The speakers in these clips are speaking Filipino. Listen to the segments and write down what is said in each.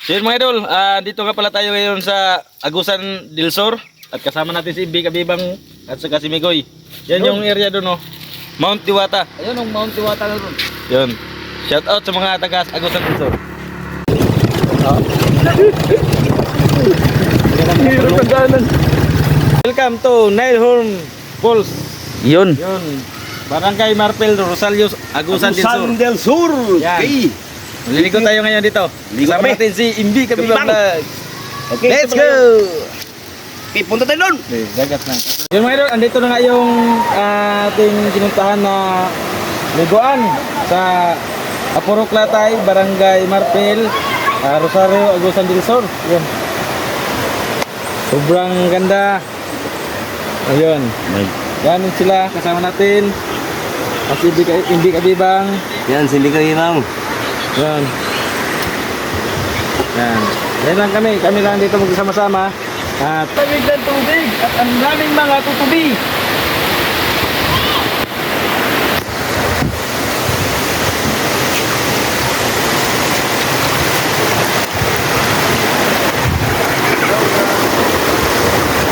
So yun mga idol, dito nga pala tayo ngayon sa Agusan del Sur. At kasama natin si Big Abibang at saka si Migoy. Yan yung area doon, no? Mount Diwata. Ayun ang Mount Diwata na ron. Yun. Shout out sa mga taga Agusan del Sur. Welcome to Nilehorn Falls. Yun. Yun. Barangay Marpel, Rosario, Agusan del Sur. Agusan del Sur. Yan. Okay. Maliligo tayo ngayon dito. Ligo Kasama kami. natin si Imbi Kabibang Vlog. Okay, Let's go! Okay, punta tayo doon. Okay, dagat na. Yung mga idol, andito na nga yung ating pinuntahan na liguan sa Apurok Latay, Barangay Marpel, Rosario, Agusan del Sur. Yun. Sobrang ganda. Ayun. Yan sila, kasama natin. At si Imbi Kabibang. Yan, sindi ka hirang. Yan. Yan. Yan lang kami. Kami lang dito magsama-sama. At tawid ng tubig at ang daming mga tutubi.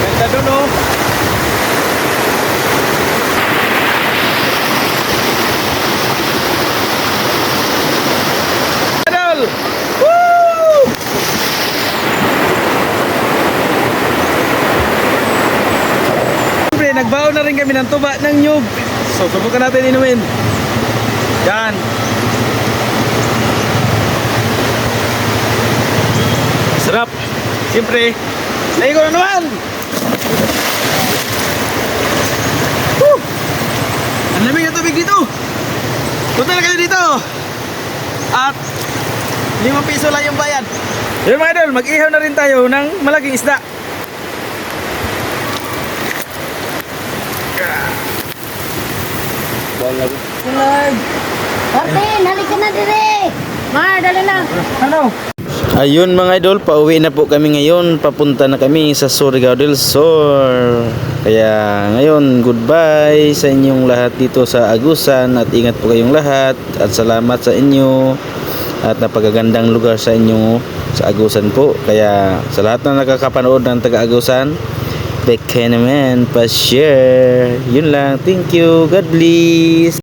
Ganda doon, oh. Idol! Woo! Siyempre, nagbaon na rin kami ng tuba ng nyug. So, subukan natin inumin. Yan. Sarap. Siyempre, naigo na naman. Woo! Ang lamig na tubig dito. Punta na kayo dito. At 5 piso lang yung bayad. Yun mga idol, mag-ihaw na rin tayo ng malaking isda. Martin, halika na dire. Mar, dali na. Ano? Ayun mga idol, pauwi na po kami ngayon. Papunta na kami sa Surigao del Sur. Kaya ngayon, goodbye sa inyong lahat dito sa Agusan. At ingat po kayong lahat. At salamat sa inyo. At napakagandang lugar sa inyo sa Agusan po. Kaya sa lahat na nakakapanood ng taga-Agusan, beke naman pa-share. Yun lang. Thank you. God bless.